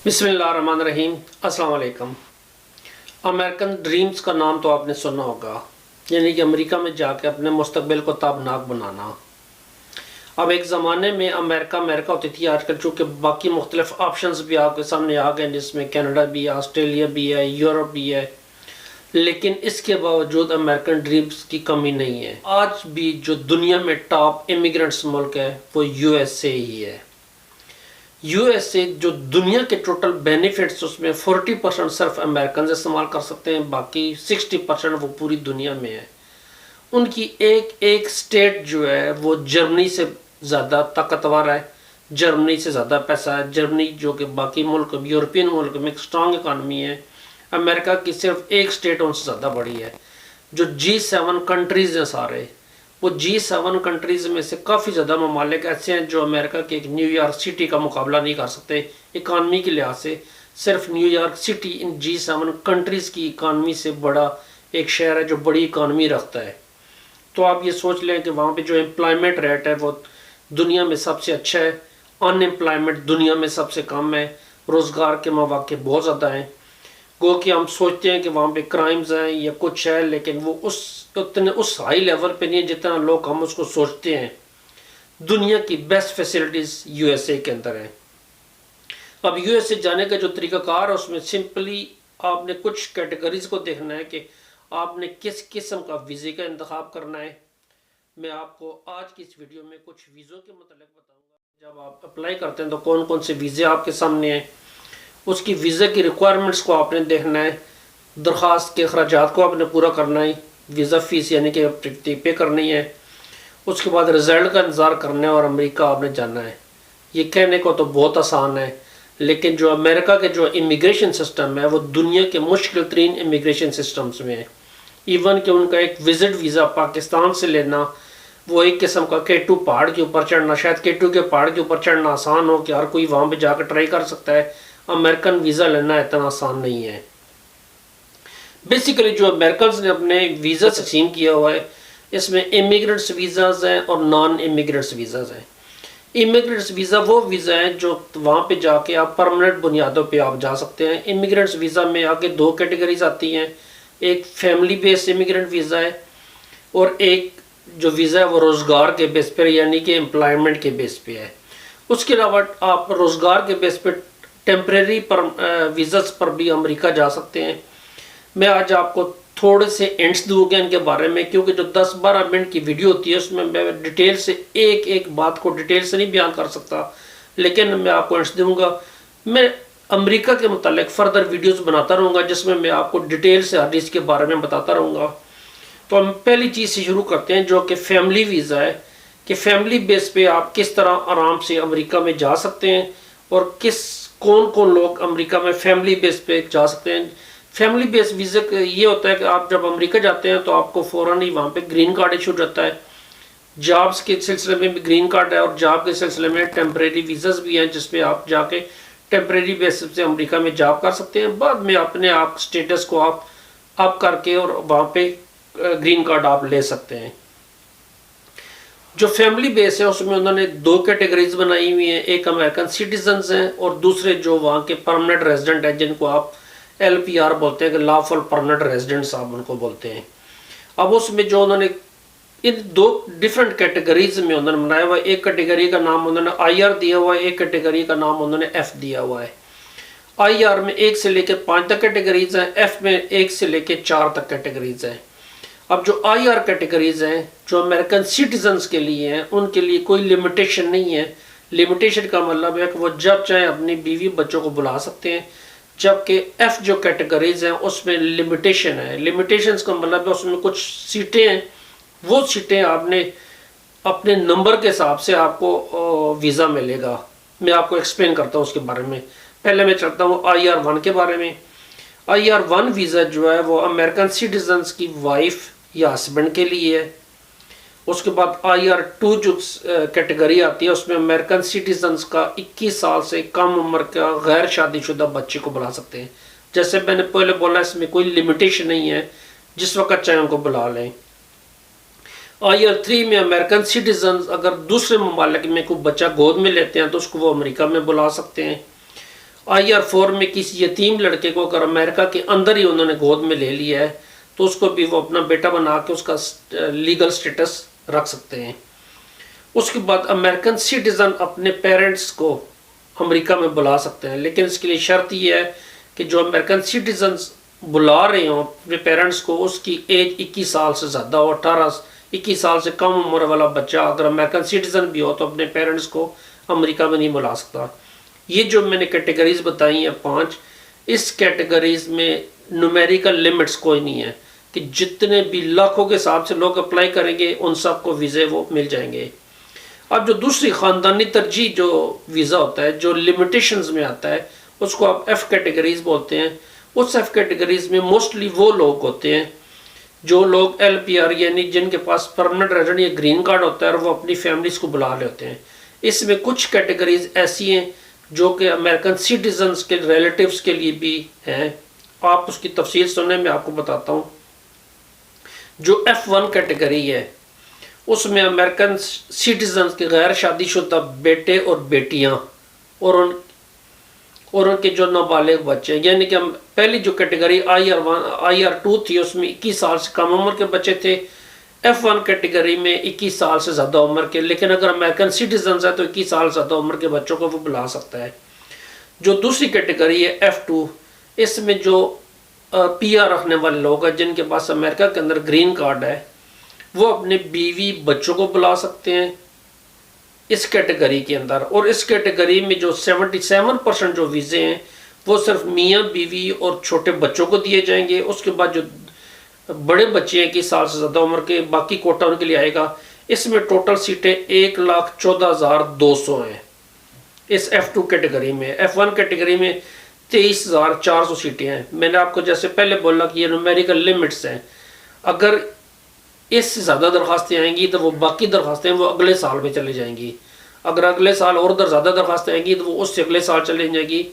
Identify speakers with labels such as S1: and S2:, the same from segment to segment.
S1: बिस्मिल्लाहिर्रहमानिर्रहीम। अस्सलाम वालेकुम। अमेरिकन ड्रीम्स का नाम तो आपने सुना होगा, यानी कि अमेरिका में जाके अपने मुस्तकबिल को ताबनाक बनाना। अब एक ज़माने में अमेरिका अमेरिका होती थी, आजकल चूँकि बाकी मुख्तलिफ ऑप्शंस भी आपके सामने आ गए, जिसमें कनाडा भी है, ऑस्ट्रेलिया भी है, यूरोप भी है, लेकिन इसके बावजूद अमेरिकन ड्रीम्स की कमी नहीं है। आज भी जो दुनिया में टॉप इमिग्रेंट्स मुल्क है वो यूएसए ही है। यूएसए जो दुनिया के टोटल बेनिफिट्स उसमें 40% सिर्फ अमेरिकन इस्तेमाल कर सकते हैं, बाकी 60% वो पूरी दुनिया में है। उनकी एक एक स्टेट जो है वो जर्मनी से ज़्यादा ताकतवर है, जर्मनी से ज़्यादा पैसा है। जर्मनी जो कि बाकी मुल्क यूरोपियन मुल्क में एक स्ट्रॉन्ग इकानमी है, अमेरिका की सिर्फ एक स्टेट उनसे ज़्यादा बड़ी है। जो G7 कंट्रीज़ हैं सारे, वो G7 कंट्रीज़ में से काफ़ी ज़्यादा ममालिक ऐसे हैं जो अमेरिका के एक न्यूयॉर्क सिटी का मुकाबला नहीं कर सकते इकानमी के लिहाज से। सिर्फ New York city in G7 countries की इकानमी से बड़ा एक शहर है जो बड़ी इकानमी रखता है। तो आप ये सोच लें कि वहाँ पे जो एम्प्लॉयमेंट रेट है वो दुनिया में सबसे अच्छा है, अनएम्प्लॉयमेंट दुनिया में सबसे कम है, रोज़गार के मौके बहुत ज़्यादा हैं। गो कि हम सोचते हैं कि वहाँ पे क्राइम्स हैं या कुछ है, लेकिन वो उस हाई लेवल पे नहीं है जितना लोग हम उसको सोचते हैं। दुनिया की बेस्ट फैसिलिटीज़ यूएसए के अंदर है। अब यूएसए जाने का जो तरीक़ाकार है उसमें सिंपली आपने कुछ कैटेगरीज़ को देखना है कि आपने किस किस्म का वीज़े का इंतखाब करना है। मैं आपको आज की इस वीडियो में कुछ वीज़ों के मतलब बताऊँगा। जब आप अप्लाई करते हैं तो कौन कौन से वीज़े आपके सामने हैं, उसकी वीज़ा की रिक्वायरमेंट्स को आपने देखना है, दरख्वास्त के अखराजात को आपने पूरा करना है, वीज़ा फ़ीस यानी कि पे करनी है, उसके बाद रिज़ल्ट का इंतज़ार करना है और अमेरिका आपने जाना है। ये कहने को तो बहुत आसान है, लेकिन जो अमेरिका के जो इमिग्रेशन सिस्टम है वो दुनिया के मुश्किल तरीन इमिग्रेशन सिस्टम्स में है। इवन कि उनका एक विज़िट वीज़ा पाकिस्तान से लेना वो एक किस्म का K2 पहाड़ के ऊपर चढ़ना, शायद K2 के पहाड़ के ऊपर चढ़ना आसान हो कि हर कोई वहाँ पर जाकर ट्राई कर सकता है, अमेरिकन वीज़ा लेना इतना आसान नहीं है। बेसिकली जो अमेरिकन ने अपने वीज़ा तकसीम किया हुआ है, इसमें इमिग्रेंट्स वीज़ाज़ हैं और नॉन इमिग्रेंट्स वीज़ाज़ हैं। इमिग्रेंट्स वीज़ा वो वीज़ा है जो वहाँ पे जाके आप परमानेंट बुनियादों पे आप जा सकते हैं। इमिग्रेंट्स वीज़ा में आगे दो कैटेगरीज आती हैं, एक फैमिली बेस्ड इमिग्रेंट वीज़ा है और एक जो वीज़ा है वो रोज़गार के बेस पर यानी कि एम्प्लॉयमेंट के बेस पे है। उसके अलावा आप रोज़गार के बेस पर टेम्परेरी वीज़ास पर भी अमेरिका जा सकते हैं। मैं आज आपको थोड़े से एंड्स दूंगा इनके बारे में, क्योंकि जो 10-12 मिनट की वीडियो होती है उसमें मैं डिटेल से एक एक बात को डिटेल से नहीं बयान कर सकता, लेकिन मैं आपको एंड्स दूंगा। मैं अमेरिका के मुतालिक फ़र्दर वीडियोस बनाता रहूँगा जिसमें मैं आपको डिटेल से हर चीज़ के बारे में बताता रहूँगा। तो हम पहली चीज़ से शुरू करते हैं जो कि फैमिली वीज़ा है, कि फैमिली बेस पे आप किस तरह आराम से अमेरिका में जा सकते हैं और कौन कौन लोग अमेरिका में फैमिली बेस पे जा सकते हैं। फैमिली बेस वीज़ा ये होता है कि आप जब अमेरिका जाते हैं तो आपको फ़ौरन ही वहाँ पे ग्रीन कार्ड इशू हो जाता है। जॉब्स के सिलसिले में भी ग्रीन कार्ड है और जॉब के सिलसिले में टेम्परेरी वीज़ास भी हैं जिसमें आप जाके टेम्परेरी बेसिस से अमेरिका में जॉब कर सकते हैं। बाद में अपने आप स्टेटस को आप अप करके और वहाँ पे ग्रीन कार्ड आप ले सकते हैं। जो फैमिली बेस है उसमें उन्होंने दो कैटेगरीज बनाई हुई हैं, एक अमेरिकन सिटीजन्स हैं और दूसरे जो वहाँ के परमानेंट रेजिडेंट हैं जिनको आप LPR बोलते हैं, कि लॉफुल परमानेंट रेजिडेंट्स आप उनको बोलते हैं। अब उसमें जो उन्होंने इन दो डिफरेंट कैटेगरीज में उन्होंने बनाया हुआ है, एक कैटेगरी का नाम उन्होंने IR दिया हुआ है, एक कैटेगरी का नाम उन्होंने F दिया हुआ है। IR में 1 से लेकर 5 तक कैटेगरीज हैं, F में 1 से लेकर 4 तक कैटेगरीज हैं। अब जो IR कैटेगरीज हैं जो अमेरिकन सिटीजन्स के लिए हैं उनके लिए कोई लिमिटेशन नहीं है। लिमिटेशन का मतलब है कि वो जब चाहे अपनी बीवी बच्चों को बुला सकते हैं, जबकि F जो कैटेगरीज हैं उसमें लिमिटेशन है। लिमिटेशंस का मतलब है उसमें कुछ सीटें हैं, वो सीटें आपने अपने नंबर के हिसाब से आपको वीज़ा मिलेगा। मैं आपको एक्सप्लेन करता हूँ उसके बारे में। पहले मैं चलता हूँ IR1 के बारे में। IR1 वीज़ा जो है वो अमेरिकन सिटीजन्स की वाइफ या हस्बैंड के लिए है। उसके बाद IR2 जो कैटेगरी आती है उसमें अमेरिकन सिटीजन्स का 21 साल से कम उम्र का गैर शादीशुदा बच्चे को बुला सकते हैं। जैसे मैंने पहले बोला इसमें कोई लिमिटेशन नहीं है, जिस वक्त चाहे उनको बुला लें। IR3 में अमेरिकन सिटीजन्स अगर दूसरे ममालिक में कोई बच्चा गोद में लेते हैं तो उसको वो अमेरिका में बुला सकते हैं। IR4 میں کسی یتیم لڑکے کو اگر امریکہ کے اندر ہی انہوں نے گود میں لے لیا ہے تو اس کو بھی وہ اپنا بیٹا بنا کے اس کا لیگل سٹیٹس رکھ سکتے ہیں۔ اس کے بعد امریکن سٹیزن اپنے پیرنٹس کو امریکہ میں بلا سکتے ہیں، لیکن اس کے لیے شرط یہ ہے کہ جو امریکن سٹیزنز بلا رہے ہوں اپنے پیرنٹس کو، اس کی ایج 21 سال سے زیادہ ہو۔ 21 سال سے کم عمر والا بچہ اگر امریکن سٹیزن بھی ہو تو اپنے پیرنٹس کو امریکہ میں نہیں بلا سکتا۔ یہ جو میں نے کیٹیگریز بتائی ہیں 5، اس کیٹیگریز میں نومیریکل لمٹس کوئی نہیں ہے کہ جتنے بھی لاکھوں کے حساب سے لوگ اپلائی کریں گے ان سب کو ویزے وہ مل جائیں گے۔ اب جو دوسری خاندانی ترجیح جو ویزا ہوتا ہے جو لمیٹیشنز میں آتا ہے اس کو آپ ایف کیٹیگریز بولتے ہیں۔ اس ایف کیٹیگریز میں موسٹلی وہ لوگ ہوتے ہیں جو لوگ LPR یعنی جن کے پاس پرمننٹ ریزیڈنٹ یا گرین کارڈ ہوتا ہے اور وہ اپنی فیملیز کو بلا لیتے ہیں۔ اس میں کچھ کیٹیگریز ایسی ہیں جو کہ امریکن سٹیزنز کے ریلیٹیوز کے لیے بھی ہیں، آپ اس کی تفصیل سنیں، میں آپ کو بتاتا ہوں۔ جو F1 کیٹیگری ہے اس میں امریکن سٹیزنز کے غیر شادی شدہ بیٹے اور بیٹیاں اور ان کے جو نابالغ بچے ہیں، یعنی کہ پہلی جو کیٹیگری IR2 تھی اس میں 21 سال سے کم عمر کے بچے تھے۔ F1 کیٹیگری میں 21 سال سے زیادہ عمر کے، لیکن اگر امریکن سٹیزنز ہے تو 21 سال سے زیادہ عمر کے بچوں کو وہ بلا سکتا ہے۔ جو دوسری کیٹیگری ہے F2، اس میں جو PR رکھنے والے لوگ ہیں جن کے پاس امریکہ کے اندر گرین کارڈ ہے وہ اپنے بیوی بچوں کو بلا سکتے ہیں اس کیٹیگری کے اندر۔ اور اس کیٹیگری میں جو 77% جو ویزے ہیں وہ صرف میاں بیوی اور چھوٹے بچوں کو دیے جائیں گے۔ اس کے بعد جو بڑے بچے ہیں 21 سال سے زیادہ عمر کے، باقی کوٹا ان کے لیے آئے گا۔ اس میں ٹوٹل سیٹیں 1,14,200 ہیں اس F2 کیٹیگری میں۔ F1 کیٹیگری میں 23,400 سیٹیں ہیں۔ میں نے آپ کو جیسے پہلے بولا کہ یہ نومیریکل لمٹس ہیں، اگر اس سے زیادہ درخواستیں آئیں گی تو وہ باقی درخواستیں وہ اگلے سال میں چلے جائیں گی، اگر اگلے سال اور زیادہ درخواستیں آئیں گی تو وہ اس سے اگلے سال چلے جائیں گی،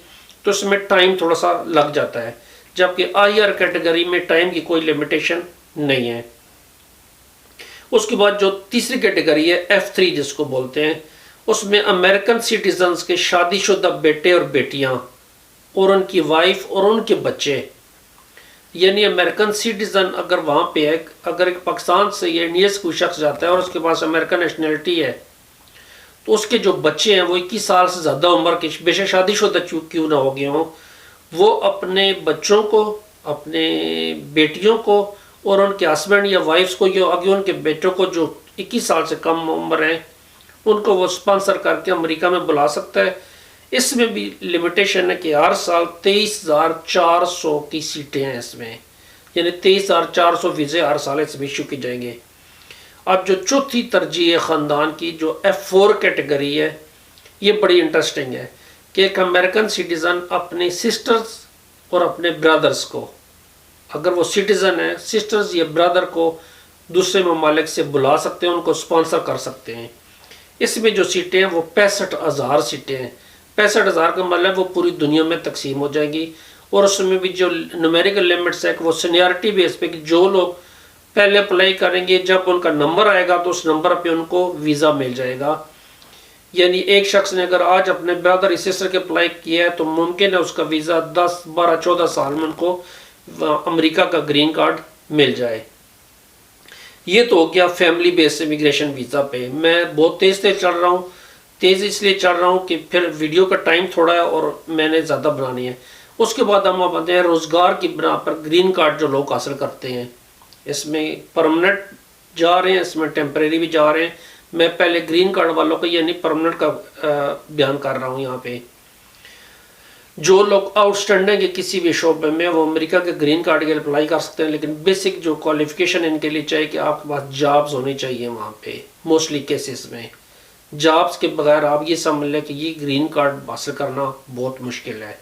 S1: تو اس میں ٹائم تھوڑا سا لگ جاتا ہے۔ جبکہ IR کیٹیگری میں ٹائم کی کوئی لمیٹیشن نہیں ہے۔ اس کے بعد جو تیسری کیٹیگری ہے F3 جس کو بولتے ہیں، اس میں امریکن سٹیزنز کے شادی شدہ بیٹے اور بیٹیاں اور ان کی وائف اور ان کے بچے، یعنی امریکن سٹیزن اگر وہاں پہ ہے، اگر ایک پاکستان سے یا انڈیا سے کوئی شخص جاتا ہے اور اس کے پاس امریکن نیشنلٹی ہے تو اس کے جو بچے ہیں وہ 21 سال سے زیادہ عمر کے، بے شک شادی شدہ کیوں نہ ہو گئے ہوں، وہ اپنے بچوں کو، اپنے بیٹیوں کو اور ان کے ہسبینڈ یا وائفس کو یا آگے ان کے بیٹوں کو جو 21 سال سے کم عمر ہیں ان کو وہ اسپانسر کر کے امریکہ میں بلا سکتا ہے۔ اس میں بھی لمیٹیشن ہے کہ ہر سال 23,400 کی سیٹیں ہیں اس میں، یعنی 23,400 ویزے ہر سال اس میں ایشو کی جائیں گے۔ اب جو چوتھی ترجیح ہے خاندان کی جو F4 کیٹیگری ہے، یہ بڑی انٹرسٹنگ ہے کہ ایک امریکن سٹیزن اپنی سسٹرز اور اپنے برادرز کو، اگر وہ سٹیزن ہے، سسٹرز یا برادر کو دوسرے ممالک سے بلا سکتے ہیں، ان کو اسپانسر کر سکتے ہیں۔ اس میں جو سیٹیں ہیں وہ 65,000 سیٹیں ہیں۔ 65,000 کا مطلب وہ پوری دنیا میں تقسیم ہو جائیں گی، اور اس میں بھی جو نومیریکل لمٹس ہے کہ وہ سینیارٹی بیس پہ کہ جو لوگ پہلے اپلائی کریں گے جب ان کا نمبر آئے گا تو اس نمبر پہ ان کو ویزا مل جائے گا۔ یعنی ایک شخص نے اگر آج اپنے برادر یا سسٹر کے اپلائی کیا ہے تو ممکن ہے اس کا ویزا 10 12 14 سال میں ان کو امریکہ کا گرین کارڈ مل جائے۔ یہ تو ہو گیا فیملی بیس امیگریشن ویزا پہ۔ میں بہت تیز چل رہا ہوں، تیز اس لیے چل رہا ہوں کہ پھر ویڈیو کا ٹائم تھوڑا ہے اور میں نے زیادہ بنانی ہے۔ اس کے بعد ہم آتے ہیں روزگار کی بنا پر گرین کارڈ جو لوگ حاصل کرتے ہیں، اس میں پرمننٹ جا رہے ہیں، اس میں ٹیمپریری بھی جا رہے ہیں۔ میں پہلے گرین کارڈ والوں کا یعنی پرمننٹ کا بیان کر رہا ہوں یہاں پہ۔ جو لوگ آؤٹ اسٹینڈنگ ہے کسی بھی شعبے میں وہ امریکہ کے گرین کارڈ کے لیے اپلائی کر سکتے ہیں، لیکن بیسک جو کوالیفیکیشن ان کے لیے چاہیے کہ آپ کے پاس جابز ہونی چاہیے وہاں پہ۔ موسٹلی کیسز میں جابز کے بغیر آپ یہ سمجھ لیں کہ یہ گرین کارڈ حاصل کرنا بہت مشکل ہے۔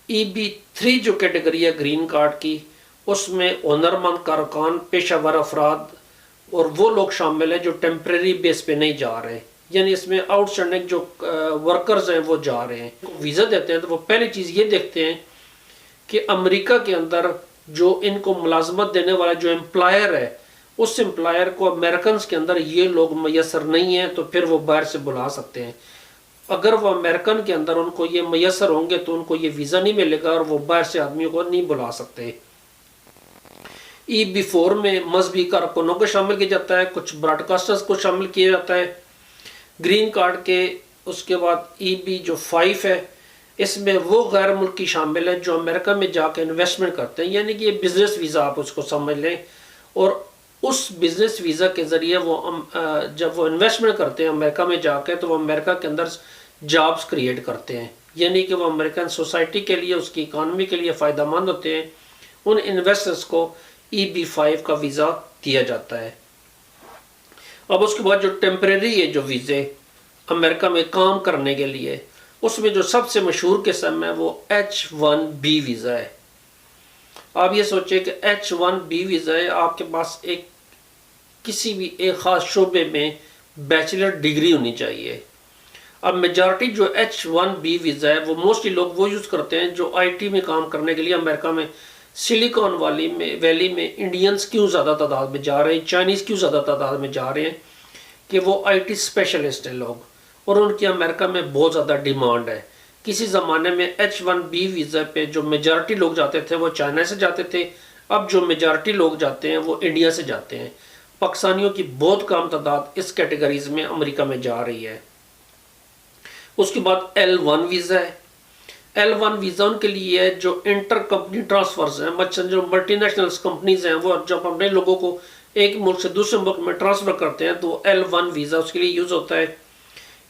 S1: EB3 जो कैटेगरी है ग्रीन कार्ड की, उसमें हुनरमंद कारकुन, पेशावर अफराद और वो लोग शामिल हैं जो टेम्परेरी बेस पे नहीं जा रहे, यानी इसमें आउटस्टैंडिंग जो वर्कर्स हैं वो जा रहे हैं। वीज़ा देते हैं तो वो पहली चीज़ ये देखते हैं कि अमेरिका के अंदर जो इनको मुलाजमत देने वाला जो एम्प्लॉयर है, उस एम्प्लॉयर को अमेरिकन के अंदर ये लोग मैसर नहीं हैं तो फिर वो बाहर से बुला सकते हैं। अगर वो अमेरिकन के अंदर उनको ये मैसर होंगे तो उनको ये वीज़ा नहीं मिलेगा और वो बाहर से आदमियों को नहीं बुला सकते। EB4 में मजहबी कारकुनों को शामिल किया जाता है, कुछ ब्रॉडकास्टर्स को शामिल किया जाता है ग्रीन कार्ड के। उसके बाद EB जो 5 है, इसमें वो गैर मुल्की शामिल हैं जो अमेरिका में जाकर इन्वेस्टमेंट करते हैं, यानी कि ये बिज़नेस वीज़ा आप उसको समझ लें। और उस बिज़नेस वीज़ा के ज़रिए वो जब वो इन्वेस्टमेंट करते हैं अमेरिका में जाकर, तो वो अमेरिका के अंदर जॉब्स क्रिएट करते हैं, यानी कि वो अमेरिकन सोसाइटी के लिए, उसकी इकानमी के लिए फ़ायदा मंद होते हैं। उन इन्वेस्टर्स को EB5 का वीज़ा दिया जाता है। अब उसके बाद जो टेम्परेरी है जो वीज़े अमेरिका में काम करने के लिए, उसमें जो सबसे मशहूर किस्म है वो H1B वीज़ा है। आप ये सोचें कि H1B वीज़ा है, आपके पास एक किसी भी एक ख़ास शोबे में बैचलर डिग्री होनी चाहिए। अब मेजॉरिटी जो H1B वीज़ा है वो मोस्टली लोग वो यूज़ करते हैं जो IT में काम करने के लिए अमेरिका में सिलिकॉन वैली में इंडियंस क्यों ज़्यादा तादाद में जा रहे हैं, चाइनीज़ क्यों ज़्यादा तादाद में जा रहे हैं कि वो IT स्पेशलिस्ट हैं लोग, और उनकी अमेरिका में बहुत ज़्यादा डिमांड है। किसी ज़माने में H1B वीज़ा पे जो मेजॉरिटी लोग जाते थे वो चाइना से जाते थे, अब जो मेजॉरिटी लोग जाते हैं वो इंडिया से जाते हैं। पाकिस्तानियों की बहुत कम तादाद इस कैटेगरीज में अमेरिका में जा रही है। उसके बाद L1 वीज़ा है। L1 वीज़ा उनके लिए है जो इंटर कंपनी ट्रांसफर्स हैं, मतलब जो मल्टीनेशनल कंपनीज हैं वो जब अपने लोगों को एक मुल्क से दूसरे मुल्क में ट्रांसफ़र करते हैं तो L1 वीज़ा उसके लिए यूज़ होता है।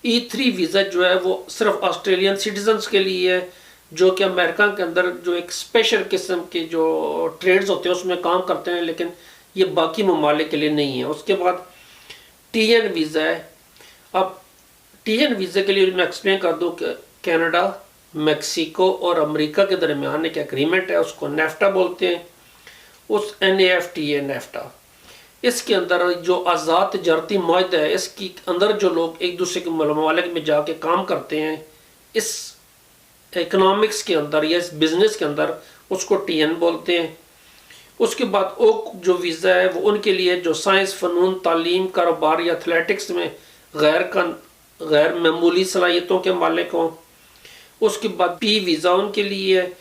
S1: E3 वीज़ा जो है वो सिर्फ ऑस्ट्रेलियन सिटीजन्स के लिए है जो कि अमेरिका के अंदर जो एक स्पेशल किस्म के जो ट्रेड्स होते हैं उसमें काम करते हैं, लेकिन ये बाकी ममालिक के लिए नहीं है। उसके बाद TN वीज़ा है। अब TN वीज़ा के लिए मैं एक्सप्लेन कर दूँ कि कनाडा, मैक्सिको और अमेरिका के दरमियान एक एग्रीमेंट है, उसको नेफ्टा बोलते हैं। उस NAFTA नेफ्टा, इसके अंदर जो आज़ाद तजारती माहदा है, इसके अंदर जो लोग एक दूसरे के ममालिक में जाके काम करते हैं इस इकनॉमिक्स के अंदर या इस बिज़नेस के अंदर, उसको TN बोलते हैं। उसके बाद OAK जो वीज़ा है वो उनके लिए जो साइंस, फ़नून, तालीम, कारोबार या एथलेटिक्स में गैर मामूली सलाहियतों के मालिक हों। उसके बाद P वीज़ा उनके लिए है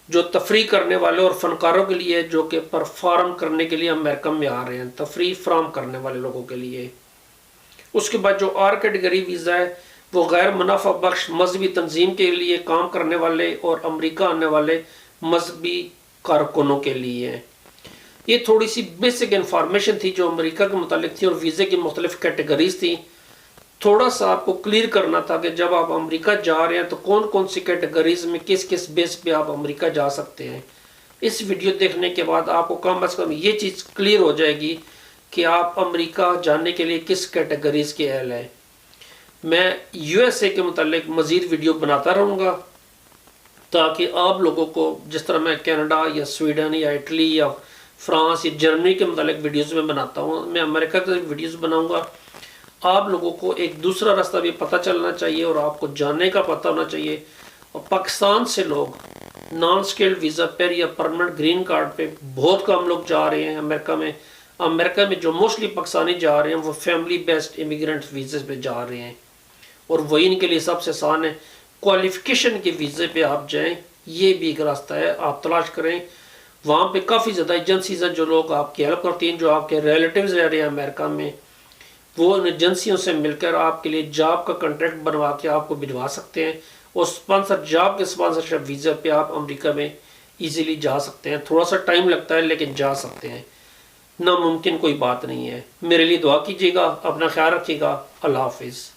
S1: जो तफरी करने वाले और फ़नकारों के लिए जो कि परफॉर्म करने के लिए अमेरिका में आ रहे हैं, तफरी फ्राहम करने वाले लोगों के लिए। उसके बाद जो R कैटेगरी वीज़ा है वो गैर मुनाफा बख्श मजहबी तंजीम के लिए काम करने वाले और अमेरिका आने वाले मजहबी कारकुनों के लिए है। ये थोड़ी सी बेसिक इंफॉर्मेशन थी जो अमेरिका के मुतालिक थी और वीज़े की मुख्तलिफ कैटेगरीज थी। थोड़ा सा आपको क्लियर करना था कि जब आप अमेरिका जा रहे हैं तो कौन कौन सी कैटेगरीज में किस किस बेस पे आप अमेरिका जा सकते हैं। इस वीडियो देखने के बाद आपको कम अज़ कम ये चीज़ क्लियर हो जाएगी कि आप अमेरिका जाने के लिए किस कैटेगरीज के अहल हैं। मैं USA के मुतालिक मज़ीद वीडियो बनाता रहूँगा ताकि आप लोगों को, जिस तरह मैं कनाडा या स्वीडन या इटली या फ्रांस या जर्मनी के मुतालिक वीडियोज़ में बनाता हूँ, मैं अमेरिका के वीडियोज़ बनाऊँगा। आप लोगों को एक दूसरा रास्ता भी पता चलना चाहिए और आपको जानने का पता होना चाहिए। और पाकिस्तान से लोग नॉन स्किल्ड वीज़ा पर या परमानेंट ग्रीन कार्ड पे बहुत कम लोग जा रहे हैं अमेरिका में। अमेरिका में जो मोस्टली पाकिस्तानी जा रहे हैं वो फैमिली बेस्ड इमिग्रेंट वीज़े पे जा रहे हैं और वही इनके लिए सबसे आसान है। क्वालिफ़िकेशन के वीज़े पे आप जाएँ, ये भी एक रास्ता है, आप तलाश करें। वहाँ पे काफ़ी ज़्यादा एजेंसीज हैं जो लोग आपकी हेल्प करती हैं, जो आपके रिलेटिव्स रह रहे हैं अमेरिका में, वो उन एजेंसियों से मिलकर आपके लिए जॉब का कॉन्ट्रैक्ट बनवा के आपको भिजवा सकते हैं और स्पॉन्सर जॉब के स्पॉन्सरशिप वीज़ा पे आप अमेरिका में इजीली जा सकते हैं। थोड़ा सा टाइम लगता है लेकिन जा सकते हैं, नामुमकिन कोई बात नहीं है। मेरे लिए दुआ कीजिएगा, अपना ख्याल रखिएगा। अल्लाह हाफिज़।